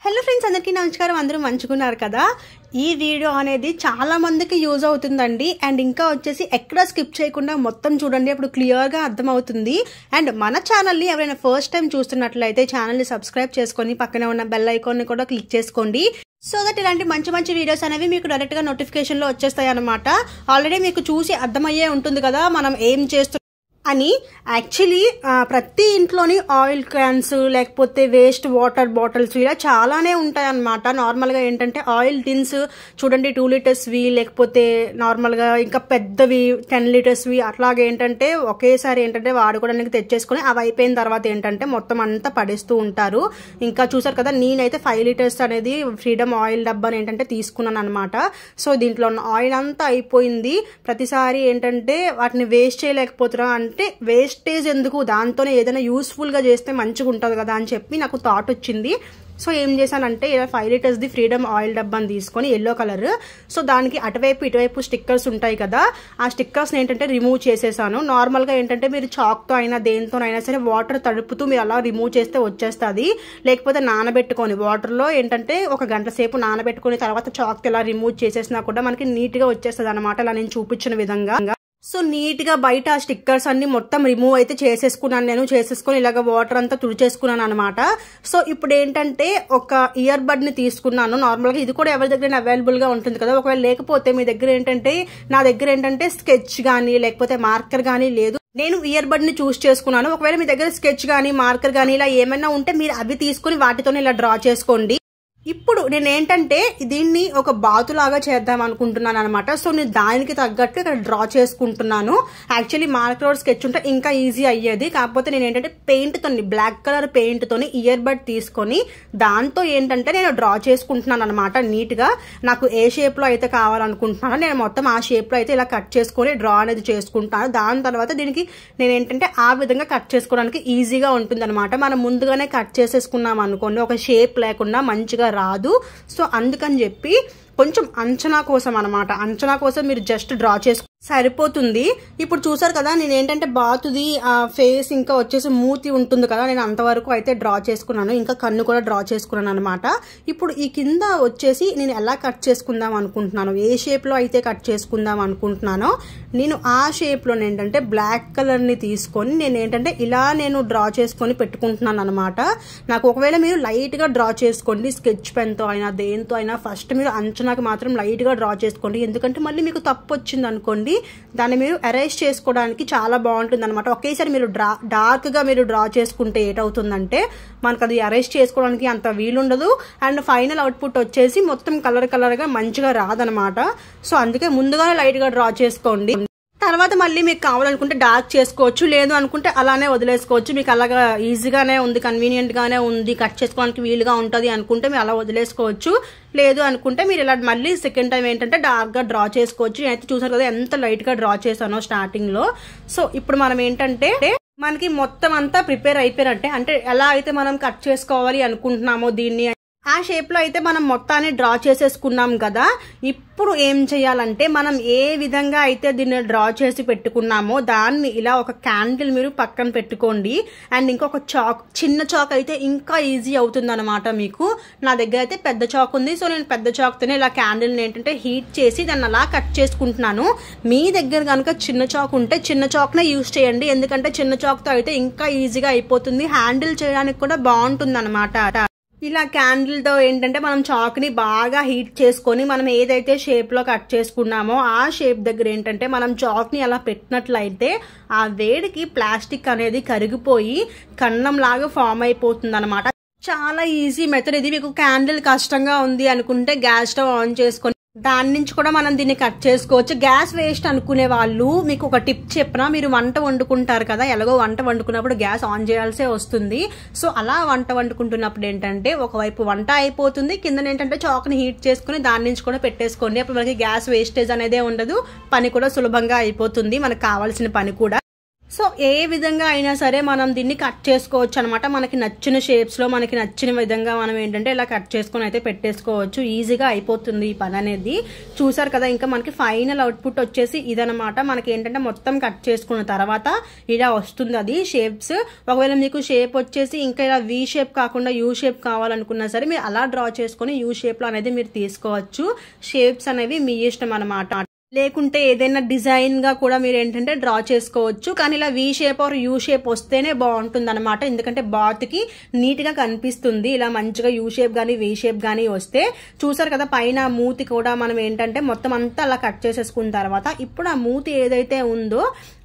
Hello friends, అందరికీ నమస్కారం. అందరూ మంచుకున్నారు కదా. ఈ వీడియో అనేది చాలా మందికి యూజ్ అవుతుందండి. అండ్ ఇంకా వచ్చేసి ఎక్కడ స్కిప్ చేయకుండా మొత్తం చూడండి, అప్పుడు క్లియర్గా అర్థమవుతుంది. అండ్ మన ఛానల్ని ఎవరైనా ఫస్ట్ టైం చూస్తున్నట్లయితే ఛానల్ని సబ్స్క్రైబ్ చేసుకొని పక్కనే ఉన్న బెల్ ఐకాన్ని కూడా క్లిక్ చేసుకోండి. సో దట్ ఇలాంటి మంచి మంచి వీడియోస్ అనేవి మీకు డైరెక్ట్గా నోటిఫికేషన్లో వచ్చేస్తాయి అనమాట. ఆల్రెడీ మీకు చూసి అర్థమయ్యే ఉంటుంది కదా మనం ఏం చేస్తున్నాం అని. యాక్చువల్లీ ప్రతి ఇంట్లోని ఆయిల్ క్యాన్స్ లేకపోతే వేస్ట్ వాటర్ బాటిల్స్ ఇలా చాలానే ఉంటాయి అన్నమాట. నార్మల్గా ఏంటంటే ఆయిల్ టిన్స్ చూడండి, 2 లీటర్స్వి లేకపోతే నార్మల్గా ఇంకా పెద్దవి 10 లీటర్స్వి అట్లాగే ఏంటంటే ఒకేసారి ఏంటంటే వాడుకోవడానికి తెచ్చేసుకొని అవి అయిపోయిన తర్వాత ఏంటంటే మొత్తం అంతా పడేస్తూ ఉంటారు. ఇంకా చూసారు కదా, నేనైతే 5 లీటర్స్ అనేది ఫ్రీడమ్ ఆయిల్ డబ్బాని ఏంటంటే తీసుకున్నాను అనమాట. సో దీంట్లో ఉన్న ఆయిల్ అంతా అయిపోయింది. ప్రతిసారి ఏంటంటే వాటిని వేస్ట్ చేయలేకపోతున్నా అంటే వేస్టేజ్ ఎందుకు, దాంతోనే ఏదైనా యూస్ఫుల్గా చేస్తే మంచిగా ఉంటుంది కదా అని చెప్పి నాకు థాట్ వచ్చింది. సో ఏం చేశానంటే ఇలా 5 లీటర్స్ది ఫ్రీడమ్ ఆయిల్ డబ్బాని తీసుకొని ఎల్లో కలర్, సో దానికి అటువైపు ఇటువైపు స్టిక్కర్స్ ఉంటాయి కదా, ఆ స్టిక్కర్స్ని ఏంటంటే రిమూవ్ చేసేసాను. నార్మల్గా ఏంటంటే మీరు చాక్తో అయినా దేనితోనైనా సరే వాటర్ తడుపుతూ మీరు అలా రిమూవ్ చేస్తే వచ్చేస్తుంది. లేకపోతే నానబెట్టుకొని వాటర్లో ఏంటంటే 1 గంట సేపు నానబెట్టుకుని తర్వాత చాక్తో ఇలా రిమూవ్ చేసేసినా కూడా మనకి నీట్గా వచ్చేస్తుంది అనమాట, ఇలా నేను చూపించిన విధంగా. సో నీట్గా బయట ఆ స్టిక్కర్స్ అన్ని మొత్తం రిమూవ్ అయితే చేసేసుకున్నాను నేను. చేసేసుకుని ఇలాగ వాటర్ అంతా తుడిచేసుకున్నాను అనమాట. సో ఇప్పుడు ఏంటంటే ఒక ఇయర్ బడ్ని తీసుకున్నాను. నార్మల్గా ఇది కూడా ఎవరి దగ్గర అవైలబుల్గా ఉంటుంది కదా. ఒకవేళ లేకపోతే మీ దగ్గర ఏంటంటే, నా దగ్గర ఏంటంటే స్కెచ్ కానీ లేకపోతే మార్కర్ కానీ లేదు, నేను ఇయర్ బడ్ని చూస్ చేసుకున్నాను. ఒకవేళ మీ దగ్గర స్కెచ్ కానీ మార్కర్ కానీ ఇలా ఏమైనా ఉంటే మీరు అవి తీసుకుని వాటితోనే ఇలా డ్రా చేసుకోండి. ఇప్పుడు నేను ఏంటంటే దీన్ని ఒక బాతులాగా చేద్దాం అనుకుంటున్నాను అనమాట. సో నేను దానికి తగ్గట్టు ఇక్కడ డ్రా చేసుకుంటున్నాను. యాక్చువల్లీ మార్కర్ స్కెచ్ ఉంటే ఇంకా ఈజీ అయ్యేది, కాకపోతే నేను ఏంటంటే పెయింట్తో, బ్లాక్ కలర్ పెయింట్తోని ఇయర్ బడ్ తీసుకొని దాంతో ఏంటంటే నేను డ్రా చేసుకుంటున్నాను అనమాట. నీట్గా నాకు ఏ షేప్లో అయితే కావాలనుకుంటున్నానో నేను మొత్తం ఆ షేప్లో అయితే ఇలా కట్ చేసుకొని డ్రా అనేది చేసుకుంటాను. దాని తర్వాత దీనికి నేను ఏంటంటే ఆ విధంగా కట్ చేసుకోవడానికి ఈజీగా ఉంటుంది అనమాట. మనం ముందుగానే కట్ చేసేసుకున్నాం అనుకోండి, ఒక షేప్ లేకుండా మంచిగా రాదు. సో అందుకని చెప్పి కొంచెం అంచనా కోసం అనమాట, అంచనా కోసం మీరు జస్ట్ డ్రా చేసుకో సరిపోతుంది. ఇప్పుడు చూసారు కదా, నేను ఏంటంటే బాతుది ఫేస్ ఇంకా వచ్చేసి మూతి ఉంటుంది కదా, నేను అంతవరకు అయితే డ్రా చేసుకున్నాను. ఇంకా కన్ను కూడా డ్రా చేసుకున్నాను అనమాట. ఇప్పుడు ఈ కింద వచ్చేసి నేను ఎలా కట్ చేసుకుందాం అనుకుంటున్నాను, ఏ షేప్లో అయితే కట్ చేసుకుందాం అనుకుంటున్నానో నేను ఆ షేప్లో ఏంటంటే బ్లాక్ కలర్ని తీసుకొని నేను ఏంటంటే ఇలా నేను డ్రా చేసుకొని పెట్టుకుంటున్నాను అనమాట. నాకు ఒకవేళ మీరు లైట్గా డ్రా చేసుకోండి, స్కెచ్ పెన్తో అయినా దేంతో అయినా ఫస్ట్ మీరు అంచనాకి మాత్రం లైట్గా డ్రా చేసుకోండి. ఎందుకంటే మళ్ళీ మీకు తప్పు వచ్చింది అనుకోండి, దాన్ని మీరు ఎరేజ్ చేసుకోవడానికి చాలా బాగుంటుంది అనమాట. ఒకేసారి మీరు డార్క్గా మీరు డ్రా చేసుకుంటే ఏటవుతుందంటే మనకు అది ఎరేజ్ చేసుకోవడానికి అంత వీలుండదు. అండ్ ఫైనల్ అవుట్పుట్ వచ్చేసి మొత్తం కలర్గా మంచిగా రాదనమాట. సో అందుకే ముందుగానే లైట్గా డ్రా చేసుకోండి. తర్వాత మళ్ళీ మీకు కావాలనుకుంటే డార్క్ చేసుకోవచ్చు, లేదు అనుకుంటే అలానే వదిలేసుకోవచ్చు. మీకు అలాగా ఈజీగానే ఉంది, కన్వీనియంట్గానే ఉంది, కట్ చేసుకోవడానికి వీలుగా ఉంటుంది అనుకుంటే మీరు అలా వదిలేసుకోవచ్చు. లేదు అనుకుంటే మీరు ఇలా మళ్ళీ సెకండ్ టైం ఏంటంటే డార్క్గా డ్రా చేసుకోవచ్చు. నేనైతే చూసాను కదా ఎంత లైట్గా డ్రా చేశానో స్టార్టింగ్లో. సో ఇప్పుడు మనం ఏంటంటే మనకి మొత్తం అంతా ప్రిపేర్ అయిపోయినట్టే, అంటే ఎలా అయితే మనం కట్ చేసుకోవాలి అనుకుంటున్నామో దీన్ని ఆ షేప్లో అయితే మనం మొత్తాన్ని డ్రా చేసేసుకున్నాం కదా. ఇప్పుడు ఏం చేయాలంటే మనం ఏ విధంగా అయితే దీన్ని డ్రా చేసి పెట్టుకున్నామో దాన్ని ఇలా ఒక క్యాండిల్ మీరు పక్కన పెట్టుకోండి. అండ్ ఇంకొక చాక్, చిన్న చాక్ అయితే ఇంకా ఈజీ అవుతుంది అనమాట మీకు. నా దగ్గర అయితే పెద్ద చాక్ ఉంది, సో నేను పెద్ద చాక్తోనే ఇలా క్యాండిల్ని ఏంటంటే హీట్ చేసి దాన్ని అలా కట్ చేసుకుంటున్నాను. మీ దగ్గర కనుక చిన్న చాక్ ఉంటే చిన్న చాక్నే యూజ్ చేయండి, ఎందుకంటే చిన్న చాక్తో అయితే ఇంకా ఈజీగా అయిపోతుంది, హ్యాండిల్ చేయడానికి కూడా బాగుంటుంది అనమాట. ఇలా క్యాండిల్తో ఏంటంటే మనం చాక్ని బాగా హీట్ చేసుకొని మనం ఏదైతే షేప్లో కట్ చేసుకున్నామో ఆ షేప్ దగ్గర ఏంటంటే మనం చాక్ని అలా పెట్టినట్లయితే ఆ వేడికి ప్లాస్టిక్ అనేది కరిగిపోయి కన్నం లాగా ఫామ్ అయిపోతుంది అనమాట. చాలా ఈజీ మెథడ్ ఇది. మీకు క్యాండిల్ కష్టంగా ఉంది అనుకుంటే గ్యాస్ స్టవ్ ఆన్ చేసుకొని దాని నుంచి కూడా మనం దీన్ని కట్ చేసుకోవచ్చు. గ్యాస్ వేస్ట్ అనుకునే వాళ్ళు మీకు ఒక టిప్ చెప్పినా, మీరు వంట వండుకుంటారు కదా, ఎలాగో వంట వండుకున్నప్పుడు గ్యాస్ ఆన్ చేయాల్సే వస్తుంది. సో అలా వంట వండుకుంటున్నప్పుడు ఏంటంటే ఒకవైపు వంట అయిపోతుంది, కింద ఏంటంటే చాక్ని హీట్ చేసుకుని దాని నుంచి కూడా పెట్టేసుకోండి. అప్పుడు మనకి గ్యాస్ వేస్టేజ్ అనేదే ఉండదు, పని కూడా సులభంగా అయిపోతుంది, మనకు కావాల్సిన పని కూడా. సో ఏ విధంగా అయినా సరే మనం దీన్ని కట్ చేసుకోవచ్చు అనమాట. మనకి నచ్చిన షేప్స్లో మనకి నచ్చిన విధంగా మనం ఏంటంటే ఇలా కట్ చేసుకొని అయితే పెట్టేసుకోవచ్చు. ఈజీగా అయిపోతుంది ఈ పని అనేది. చూసారు కదా, ఇంకా మనకి ఫైనల్ అవుట్పుట్ వచ్చేసి ఇదనమాట. మనకి ఏంటంటే మొత్తం కట్ చేసుకున్న తర్వాత ఇలా వస్తుంది అది షేప్స్. ఒకవేళ మీకు షేప్ వచ్చేసి ఇంకా ఇలా వి షేప్ కాకుండా యూ షేప్ కావాలనుకున్నా సరే మీరు అలా డ్రా చేసుకొని యూ షేప్లో అనేది మీరు తీసుకోవచ్చు. షేప్స్ అనేవి మీ ఇష్టం అనమాట. లేకుంటే ఏదైనా డిజైన్ గా కూడా మీరు ఏంటంటే డ్రా చేసుకోవచ్చు. కానీ ఇలా V shape or U shape వస్తేనే బాగుంటుంది అనమాట. ఎందుకంటే బాత్ కి నీట్ గా కనిపిస్తుంది. ఇలా మంచిగా యూ షేప్ గానీ వి షేప్ గానీ వస్తే. చూసారు కదా, పైన మూతి కూడా మనం ఏంటంటే మొత్తం అంతా అలా కట్ చేసేసుకున్న తర్వాత ఇప్పుడు ఆ మూతి ఏదైతే ఉందో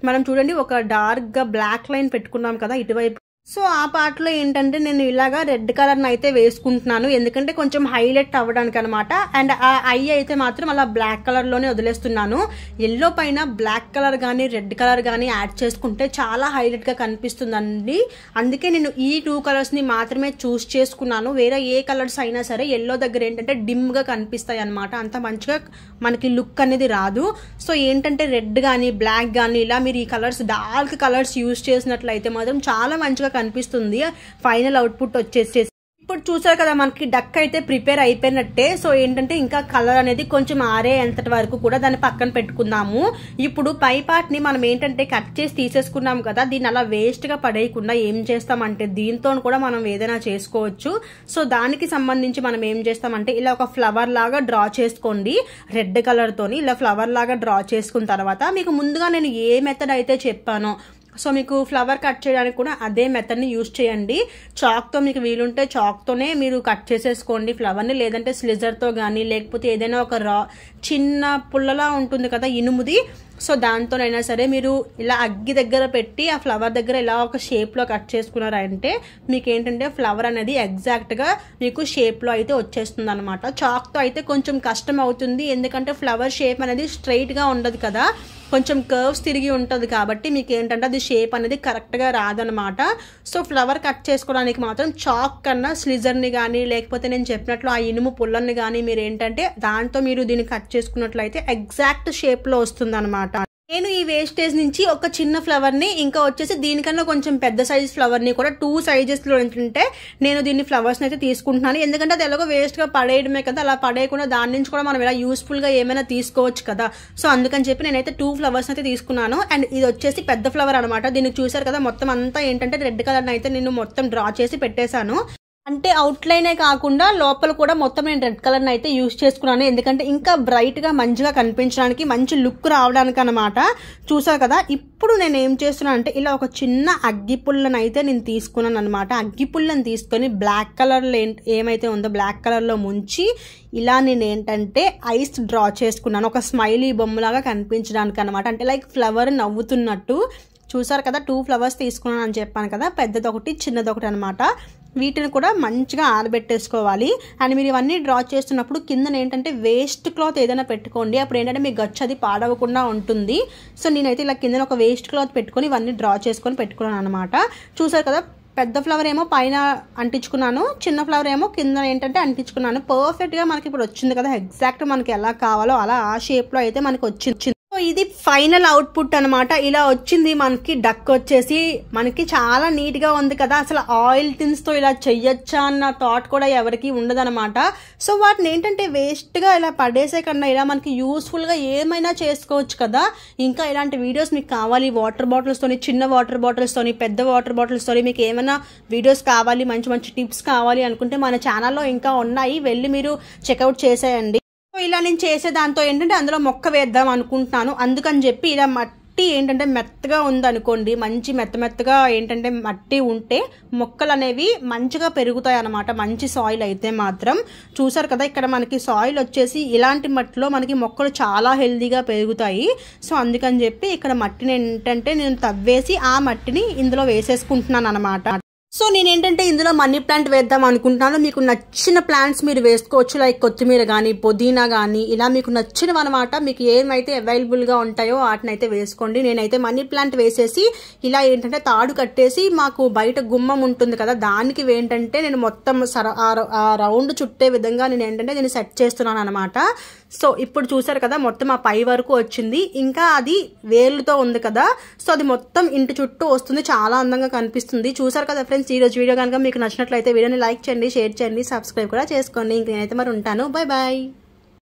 మనం చూడండి ఒక డార్క్ గా బ్లాక్ లైన్ పెట్టుకున్నాం కదా ఇటువైపు. సో ఆ పార్ట్ లో ఏంటంటే నేను ఇలాగా రెడ్ కలర్ అయితే వేసుకుంటున్నాను. ఎందుకంటే కొంచెం హైలైట్ అవ్వడానికి అనమాట. అండ్ ఆ ఐ అయితే మాత్రం అలా బ్లాక్ కలర్ లోనే వదిలేస్తున్నాను. ఎల్లో పైన బ్లాక్ కలర్ గానీ రెడ్ కలర్ గానీ యాడ్ చేసుకుంటే చాలా హైలైట్ గా కనిపిస్తుందండి. అందుకే నేను ఈ 2 కలర్స్ ని మాత్రమే చూస్ చేసుకున్నాను. వేరే ఏ కలర్స్ అయినా సరే ఎల్లో దగ్గర ఏంటంటే డిమ్ గా కనిపిస్తాయి అనమాట. అంత మంచిగా మనకి లుక్ అనేది రాదు. సో ఏంటంటే రెడ్ గానీ బ్లాక్ గానీ ఇలా మీరు ఈ కలర్స్ డార్క్ కలర్స్ యూజ్ చేసినట్లయితే మాత్రం చాలా మంచిగా కనిపిస్తుంది ఫైనల్ అవుట్పుట్ వచ్చేసి. ఇప్పుడు చూసారు కదా, మనకి డక్ అయితే ప్రిపేర్ అయిపోయినట్టే. సో ఏంటంటే ఇంకా కలర్ అనేది కొంచెం ఆరేంతటి వరకు కూడా దాన్ని పక్కన పెట్టుకుందాము. ఇప్పుడు పై పార్ట్ ని మనం ఏంటంటే కట్ చేసి తీసేసుకున్నాం కదా, దీన్ని అలా వేస్ట్ గా పడేయకుండా ఏం చేస్తామంటే దీంతో కూడా మనం ఏదైనా చేసుకోవచ్చు. సో దానికి సంబంధించి మనం ఏం చేస్తామంటే ఇలా ఒక ఫ్లవర్ లాగా డ్రా చేసుకోండి. రెడ్ కలర్ తోని ఇలా ఫ్లవర్ లాగా డ్రా చేసుకున్న తర్వాత మీకు ముందుగా నేను ఏ మెథడ్ అయితే చెప్పానో సో మీకు ఫ్లవర్ కట్ చేయడానికి కూడా అదే మెథడ్ని యూజ్ చేయండి. చాక్తో మీకు వీలుంటే చాక్తోనే మీరు కట్ చేసేసుకోండి ఫ్లవర్ని. లేదంటే స్లిజర్తో కానీ లేకపోతే ఏదైనా ఒక చిన్న పుల్లలా ఉంటుంది కదా ఇనుముది, సో దాంతోనైనా సరే మీరు ఇలా అగ్గి దగ్గర పెట్టి ఆ ఫ్లవర్ దగ్గర ఇలా ఒక షేప్లో కట్ చేసుకున్నారంటే మీకు ఏంటంటే ఫ్లవర్ అనేది ఎగ్జాక్ట్గా మీకు షేప్లో అయితే వచ్చేస్తుంది అనమాట. చాక్తో అయితే కొంచెం కష్టం అవుతుంది. ఎందుకంటే ఫ్లవర్ షేప్ అనేది స్ట్రైట్గా ఉండదు కదా, కొంచెం కర్వ్స్ తిరిగి ఉంటుంది. కాబట్టి మీకు ఏంటంటే అది షేప్ అనేది కరెక్ట్గా రాదనమాట. సో ఫ్లవర్ కట్ చేసుకోవడానికి మాత్రం చాక్ కన్నా స్లిజర్ని కానీ లేకపోతే నేను చెప్పినట్లు ఆ ఇనుము పుల్లల్ని కానీ మీరు ఏంటంటే దాంతో మీరు దీన్ని కట్ చేసుకున్నట్లయితే ఎగ్జాక్ట్ షేప్లో వస్తుంది అనమాట. నేను ఈ వేస్టేజ్ నుంచి ఒక చిన్న ఫ్లవర్ని ఇంకా వచ్చేసి దీనికన్నా కొంచెం పెద్ద సైజ్ ఫ్లవర్ని కూడా 2 సైజెస్లో ఏంటంటే నేను దీన్ని ఫ్లవర్స్ని అయితే తీసుకుంటున్నాను. ఎందుకంటే అది ఎలాగో వేస్ట్గా పడేయడమే కదా, అలా పడేయకుండా దాని నుంచి కూడా మనం ఇలా యూస్ఫుల్గా ఏమైనా తీసుకోవచ్చు కదా. సో అందుకని చెప్పి నేనైతే 2 ఫ్లవర్స్ అయితే తీసుకున్నాను. అండ్ ఇది వచ్చేసి పెద్ద ఫ్లవర్ అనమాట. దీన్ని చూసారు కదా, మొత్తం అంతా ఏంటంటే రెడ్ కలర్ని అయితే నేను మొత్తం డ్రా చేసి పెట్టేశాను. అంటే అవుట్లైనే కాకుండా లోపల కూడా మొత్తం నేను రెడ్ కలర్ని అయితే యూజ్ చేసుకున్నాను. ఎందుకంటే ఇంకా బ్రైట్గా మంచిగా కనిపించడానికి మంచి లుక్ రావడానికి అనమాట. చూసారు కదా, ఇప్పుడు నేను ఏం చేస్తున్నాను అంటే ఇలా ఒక చిన్న అగ్గిపుల్లని అయితే నేను తీసుకున్నాను అనమాట. అగ్గిపుల్లని తీసుకొని బ్లాక్ కలర్లో ఏమైతే ఉందో బ్లాక్ కలర్లో ముంచి ఇలా నేను ఏంటంటే ఐస్ డ్రా చేసుకున్నాను. ఒక స్మైలీ బొమ్మలాగా కనిపించడానికి అనమాట. అంటే లైక్ ఫ్లవర్ నవ్వుతున్నట్టు. చూసారు కదా, 2 ఫ్లవర్స్ తీసుకున్నాను అని చెప్పాను కదా, పెద్దది ఒకటి చిన్నది ఒకటి అనమాట. వీటిని కూడా మంచిగా ఆరబెట్టేసుకోవాలి. అండ్ మీరు ఇవన్నీ డ్రా చేస్తున్నప్పుడు కింద ఏంటంటే వేస్ట్ క్లాత్ ఏదైనా పెట్టుకోండి. అప్పుడు ఏంటంటే మీ గచ్చు అది పాడవకుండా ఉంటుంది. సో నేనైతే ఇలా కింద ఒక వేస్ట్ క్లాత్ పెట్టుకొని ఇవన్నీ డ్రా చేసుకొని పెట్టుకున్నాను అనమాట. చూసారు కదా, పెద్ద ఫ్లవర్ ఏమో పైన అంటించుకున్నాను, చిన్న ఫ్లవర్ ఏమో కింద ఏంటంటే అంటించుకున్నాను. పర్ఫెక్ట్గా మనకి ఇప్పుడు వచ్చింది కదా, ఎగ్జాక్ట్ మనకి ఎలా కావాలో అలా ఆ షేప్లో అయితే మనకి వచ్చింది. సో ఇది ఫైనల్ అవుట్పుట్ అనమాట. ఇలా వచ్చింది మనకి డక్ వచ్చేసి. మనకి చాలా నీట్గా ఉంది కదా. అసలు ఆయిల్ టిన్స్తో ఇలా చెయ్యొచ్చా అన్న థాట్ కూడా ఎవరికి ఉండదనమాట. సో వాటిని ఏంటంటే వేస్ట్గా ఇలా పడేసే కన్నా ఇలా మనకి యూస్ఫుల్గా ఏమైనా చేసుకోవచ్చు కదా. ఇంకా ఇలాంటి వీడియోస్ మీకు కావాలి, వాటర్ బాటిల్స్తోని, చిన్న వాటర్ బాటిల్స్తోని, పెద్ద వాటర్ బాటిల్స్తోని మీకు ఏమైనా వీడియోస్ కావాలి, మంచి మంచి టిప్స్ కావాలి అనుకుంటే మన ఛానల్లో ఇంకా ఉన్నాయి, వెళ్ళి మీరు చెక్అవుట్ చేసేయండి. సో ఇలా నేను చేసే దాంతో ఏంటంటే అందులో మొక్క వేద్దాం అనుకుంటున్నాను. అందుకని చెప్పి ఇలా మట్టి ఏంటంటే మెత్తగా ఉందనుకోండి, మంచి మెత్తగా ఏంటంటే మట్టి ఉంటే మొక్కలు అనేవి మంచిగా పెరుగుతాయి అన్నమాట. మంచి సాయిల్ అయితే మాత్రం. చూసారు కదా, ఇక్కడ మనకి సాయిల్ వచ్చేసి ఇలాంటి మట్టిలో మనకి మొక్కలు చాలా హెల్దీగా పెరుగుతాయి. సో అందుకని చెప్పి ఇక్కడ మట్టిని ఏంటంటే నేను తవ్వేసి ఆ మట్టిని ఇందులో వేసేసుకుంటున్నాను అనమాట. సో నేనేంటంటే ఇందులో మనీ ప్లాంట్ వేద్దాం అనుకుంటున్నాను. మీకు నచ్చిన ప్లాంట్స్ మీరు వేసుకోవచ్చు, లైక్ కొత్తిమీర కానీ పుదీనా కానీ ఇలా మీకు నచ్చినవి అనమాట. మీకు ఏమైతే అవైలబుల్గా ఉంటాయో వాటిని అయితే వేసుకోండి. నేనైతే మనీ ప్లాంట్ వేసేసి ఇలా ఏంటంటే తాడు కట్టేసి మాకు బయట గుమ్మం ఉంటుంది కదా, దానికి ఏంటంటే నేను మొత్తం ఆ రౌండ్ చుట్టే విధంగా నేను ఏంటంటే దీన్ని సెట్ చేస్తున్నాను అనమాట. సో ఇప్పుడు చూసారు కదా మొత్తం ఆ పై వరకు వచ్చింది. ఇంకా అది వేలుతో ఉంది కదా, సో అది మొత్తం ఇంటి చుట్టూ వస్తుంది, చాలా అందంగా కనిపిస్తుంది. చూసారు కదా ఫ్రెండ్స్, ఈ రోజు వీడియో కనుక మీకు నచ్చినట్లయితే వీడియోని లైక్ చేయండి, షేర్ చేయండి, సబ్స్క్రైబ్ కూడా చేసుకోండి. ఇంక నేనైతే మరి ఉంటాను. Bye bye.